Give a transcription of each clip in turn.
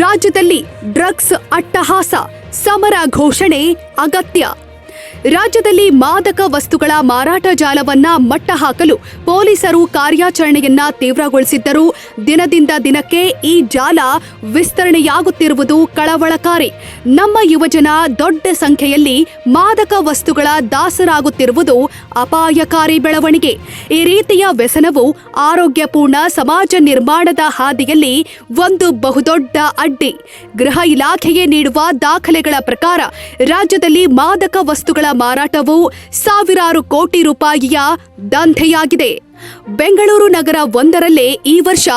ರಾಜ್ಯದಲ್ಲಿ ಡ್ರಗ್ಸ್ ಅಟ್ಟಹಾಸ, ಸಮರ ಘೋಷಣೆ ಅಗತ್ಯ. ರಾಜ್ಯದಲ್ಲಿ ಮಾದಕ ವಸ್ತುಗಳ ಮಾರಾಟ ಜಾಲವನ್ನ ಮಟ್ಟ ಹಾಕಲು ಪೊಲೀಸರು ಕಾರ್ಯಾಚರಣೆಯನ್ನ ತೀವ್ರಗೊಳಿಸಿದ್ದರೂ ದಿನದಿಂದ ದಿನಕ್ಕೆ ಈ ಜಾಲ ವಿಸ್ತರಣೆಯಾಗುತ್ತಿರುವುದು ಕಳವಳಕಾರಿ. ನಮ್ಮ ಯುವಜನ ದೊಡ್ಡ ಸಂಖ್ಯೆಯಲ್ಲಿ ಮಾದಕ ವಸ್ತುಗಳ ದಾಸರಾಗುತ್ತಿರುವುದು ಅಪಾಯಕಾರಿ ಬೆಳವಣಿಗೆ. ಈ ರೀತಿಯ ವ್ಯಸನವು ಆರೋಗ್ಯಪೂರ್ಣ ಸಮಾಜ ನಿರ್ಮಾಣದ ಹಾದಿಯಲ್ಲಿ ಒಂದು ಬಹುದೊಡ್ಡ ಅಡ್ಡಿ. ಗೃಹ ಇಲಾಖೆಯೇ ನೀಡುವ ದಾಖಲೆಗಳ ಪ್ರಕಾರ ರಾಜ್ಯದಲ್ಲಿ ಮಾದಕ ವಸ್ತುಗಳ ಮಾರಾಟವು ಸಾವಿರಾರು ಕೋಟಿ ರೂಪಾಯಿಯ ದಂಧೆಯಾಗಿದೆ. ಬೆಂಗಳೂರು ನಗರ ಒಂದರಲ್ಲೇ ಈ ವರ್ಷ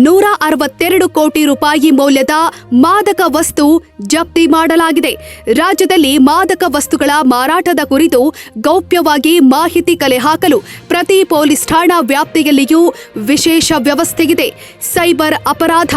162 ಕೋಟಿ ರೂಪಾಯಿ ಮೌಲ್ಯದ ಮಾದಕ ವಸ್ತು ಜಪ್ತಿ ಮಾಡಲಾಗಿದೆ. ರಾಜ್ಯದಲ್ಲಿ ಮಾದಕ ವಸ್ತುಗಳ ಮಾರಾಟದ ಕುರಿತು ಗೌಪ್ಯವಾಗಿ ಮಾಹಿತಿ ಕಲೆ ಹಾಕಲು ಪ್ರತಿ ಪೊಲೀಸ್ ಠಾಣಾ ವ್ಯಾಪ್ತಿಯಲ್ಲಿಯೂ ವಿಶೇಷ ವ್ಯವಸ್ಥೆಯಿದೆ. ಸೈಬರ್ ಅಪರಾಧ,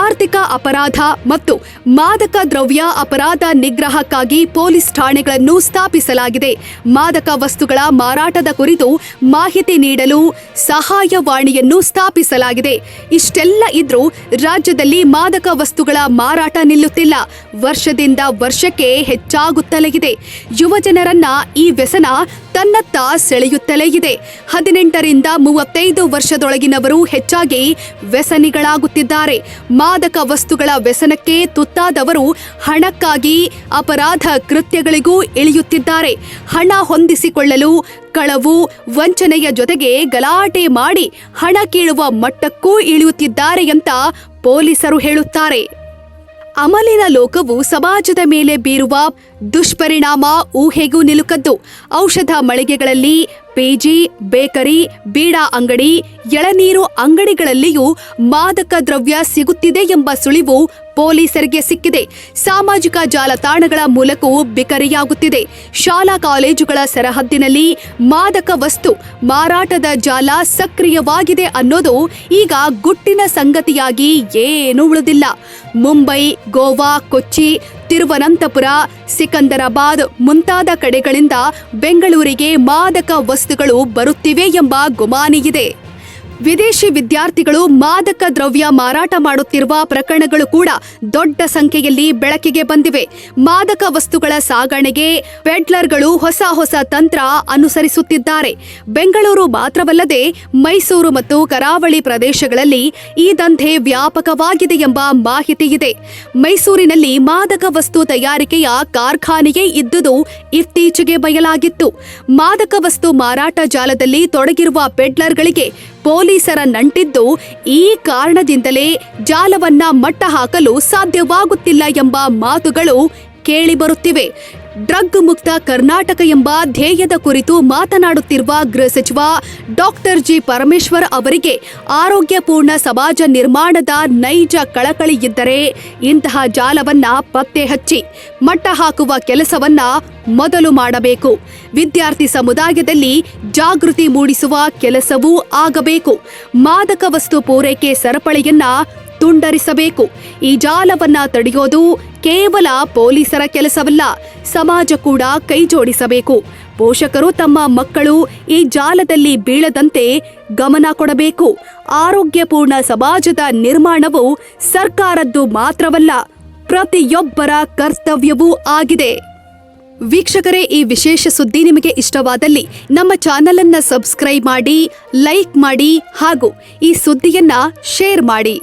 ಆರ್ಥಿಕ ಅಪರಾಧ ಮತ್ತು ಮಾದಕ ದ್ರವ್ಯ ಅಪರಾಧ ನಿಗ್ರಹಕ್ಕಾಗಿ ಪೊಲೀಸ್ ಠಾಣೆಗಳನ್ನು ಸ್ಥಾಪಿಸಲಾಗಿದೆ. ಮಾದಕ ವಸ್ತುಗಳ ಮಾರಾಟದ ಕುರಿತು ಮಾಹಿತಿ ನೀಡಲು ಸಹಾಯವಾಣಿಯನ್ನು ಸ್ಥಾಪಿಸಲಾಗಿದೆ. ಇಷ್ಟೆಲ್ಲ ಇದ್ರೂ ರಾಜ್ಯದಲ್ಲಿ ಮಾದಕ ವಸ್ತುಗಳ ಮಾರಾಟ ನಿಲ್ಲುತ್ತಿಲ್ಲ. ವರ್ಷದಿಂದ ವರ್ಷಕ್ಕೆ ಹೆಚ್ಚಾಗುತ್ತಲೇ ಇದೆ. ಯುವಜನರನ್ನ ಈ ವ್ಯಸನ ತನ್ನತ್ತ ಸೆಳೆಯುತ್ತಲೇ ಇದೆ. 18ರಿಂದ 35 ವರ್ಷದೊಳಗಿನವರು ಹೆಚ್ಚಾಗಿ ವ್ಯಸನಿಗಳಾಗುತ್ತಿದ್ದಾರೆ. ಮಾದಕ ವಸ್ತುಗಳ ವ್ಯಸನಕ್ಕೆ ತುತ್ತಾದವರು ಹಣಕ್ಕಾಗಿ ಅಪರಾಧ ಕೃತ್ಯಗಳಿಗೂ ಇಳಿಯುತ್ತಿದ್ದಾರೆ. ಹಣ ಹೊಂದಿಸಿಕೊಳ್ಳಲು ಕಳವು, ವಂಚನೆಯ ಜೊತೆಗೆ ಗಲಾಟೆ ಮಾಡಿ ಹಣ ಕೀಳುವ ಮಟ್ಟಕ್ಕೂ ಇಳಿಯುತ್ತಿದ್ದಾರೆ ಅಂತ ಪೊಲೀಸರು ಹೇಳುತ್ತಾರೆ. ಅಮಲಿನ ಲೋಕವು ಸಮಾಜದ ಮೇಲೆ ಬೀರುವ ದುಷ್ಪರಿಣಾಮ ಊಹೆಗೂ ನಿಲುಕದ್ದು. ಔಷಧ ಮಳಿಗೆಗಳಲ್ಲಿ, ಪಿಜಿ, ಬೇಕರಿ, ಬೀಡಾ ಅಂಗಡಿ, ಎಳನೀರು ಅಂಗಡಿಗಳಲ್ಲಿಯೂ ಮಾದಕ ದ್ರವ್ಯ ಸಿಗುತ್ತಿದೆ ಎಂಬ ಸುಳಿವು ಪೊಲೀಸರಿಗೆ ಸಿಕ್ಕಿದೆ. ಸಾಮಾಜಿಕ ಜಾಲತಾಣಗಳ ಮೂಲಕವೂ ಬಿಕರಿಯಾಗುತ್ತಿದೆ. ಶಾಲಾ ಕಾಲೇಜುಗಳ ಸರಹದ್ದಿನಲ್ಲಿ ಮಾದಕ ವಸ್ತು ಮಾರಾಟದ ಜಾಲ ಸಕ್ರಿಯವಾಗಿದೆ ಅನ್ನೋದು ಈಗ ಗುಟ್ಟಿನ ಸಂಗತಿಯಾಗಿ ಏನೂ ಉಳಿದಿಲ್ಲ. ಮುಂಬೈ, ಗೋವಾ, ಕೊಚ್ಚಿ, ತಿರುವನಂತಪುರ, ಸಿಕಂದರಾಬಾದ್ ಮುಂತಾದ ಕಡೆಗಳಿಂದ ಬೆಂಗಳೂರಿಗೆ ಮಾದಕ ವಸ್ತುಗಳು ಬರುತ್ತಿವೆ ಎಂಬ ಗುಮಾನಿಯಿದೆ. ವಿದೇಶಿ ವಿದ್ಯಾರ್ಥಿಗಳು ಮಾದಕ ದ್ರವ್ಯ ಮಾರಾಟ ಮಾಡುತ್ತಿರುವ ಪ್ರಕರಣಗಳು ಕೂಡ ದೊಡ್ಡ ಸಂಖ್ಯೆಯಲ್ಲಿ ಬೆಳಕಿಗೆ ಬಂದಿವೆ. ಮಾದಕ ವಸ್ತುಗಳ ಸಾಗಣೆಗೆ ಪೆಡ್ಲರ್ಗಳು ಹೊಸ ತಂತ್ರ ಅನುಸರಿಸುತ್ತಿದ್ದಾರೆ. ಬೆಂಗಳೂರು ಮಾತ್ರವಲ್ಲದೆ ಮೈಸೂರು ಮತ್ತು ಕರಾವಳಿ ಪ್ರದೇಶಗಳಲ್ಲಿ ಈ ದಂಧೆ ವ್ಯಾಪಕವಾಗಿದೆ ಎಂಬ ಮಾಹಿತಿ ಇದೆ. ಮೈಸೂರಿನಲ್ಲಿ ಮಾದಕ ವಸ್ತು ತಯಾರಿಕೆಯ ಕಾರ್ಖಾನೆಯೇ ಇದ್ದುದು ಇತ್ತೀಚೆಗೆ ಬಯಲಾಗಿತ್ತು. ಮಾದಕ ವಸ್ತು ಮಾರಾಟ ಜಾಲದಲ್ಲಿ ತೊಡಗಿರುವ ಪೆಡ್ಲರ್ಗಳಿಗೆ ಪೊಲೀಸರ ನಂಟಿದ್ದು ಈ ಕಾರಣದಿಂದಲೇ ಜಾಲವನ್ನ ಮಟ್ಟ ಹಾಕಲು ಸಾಧ್ಯವಾಗುತ್ತಿಲ್ಲ ಎಂಬ ಮಾತುಗಳು ಕೇಳಿಬರುತ್ತಿವೆ. ಡ್ರಗ್ ಮುಕ್ತ ಕರ್ನಾಟಕ ಎಂಬ ಧ್ಯೇಯದ ಕುರಿತು ಮಾತನಾಡುತ್ತಿರುವ ಗೃಹ ಸಚಿವ ಡಾಕ್ಟರ್ ಜಿ ಪರಮೇಶ್ವರ್ ಅವರಿಗೆ ಆರೋಗ್ಯಪೂರ್ಣ ಸಮಾಜ ನಿರ್ಮಾಣದ ನೈಜ ಕಳಕಳಿ ಇದ್ದರೆ ಇಂತಹ ಜಾಲವನ್ನ ಪತ್ತೆ ಹಚ್ಚಿ ಮಟ್ಟ ಹಾಕುವ ಕೆಲಸವನ್ನ ಮೊದಲು ಮಾಡಬೇಕು. ವಿದ್ಯಾರ್ಥಿ ಸಮುದಾಯದಲ್ಲಿ ಜಾಗೃತಿ ಮೂಡಿಸುವ ಕೆಲಸವೂ ಆಗಬೇಕು. ಮಾದಕ ವಸ್ತು ಪೂರೈಕೆ ಸರಪಳಿಯನ್ನ ತುಂಡರಿಸಬೇಕು. ಈ ಜಾಲವನ್ನ ತಡೆಯೋದು ಕೇವಲ ಪೊಲೀಸರ ಕೆಲಸವಲ್ಲ, ಸಮಾಜ ಕೂಡ ಕೈ ಜೋಡಿಸಬೇಕು. ಪೋಷಕರು ತಮ್ಮ ಮಕ್ಕಳು ಈ ಜಾಲದಲ್ಲಿ ಬೀಳದಂತೆ ಗಮನ ಕೊಡಬೇಕು. ಆರೋಗ್ಯಪೂರ್ಣ ಸಮಾಜದ ನಿರ್ಮಾಣವು ಸರ್ಕಾರದ್ದು ಮಾತ್ರವಲ್ಲ, ಪ್ರತಿಯೊಬ್ಬರ ಕರ್ತವ್ಯವೂ ಆಗಿದೆ. ವೀಕ್ಷಕರೇ, ಈ ವಿಶೇಷ ಸುದ್ದಿ ನಿಮಗೆ ಇಷ್ಟವಾದಲ್ಲಿ ನಮ್ಮ ಚಾನೆಲ್ ಅನ್ನು ಸಬ್ಸ್ಕ್ರೈಬ್ ಮಾಡಿ, ಲೈಕ್ ಮಾಡಿ ಹಾಗೂ ಈ ಸುದ್ದಿಯನ್ನ ಶೇರ್ ಮಾಡಿ.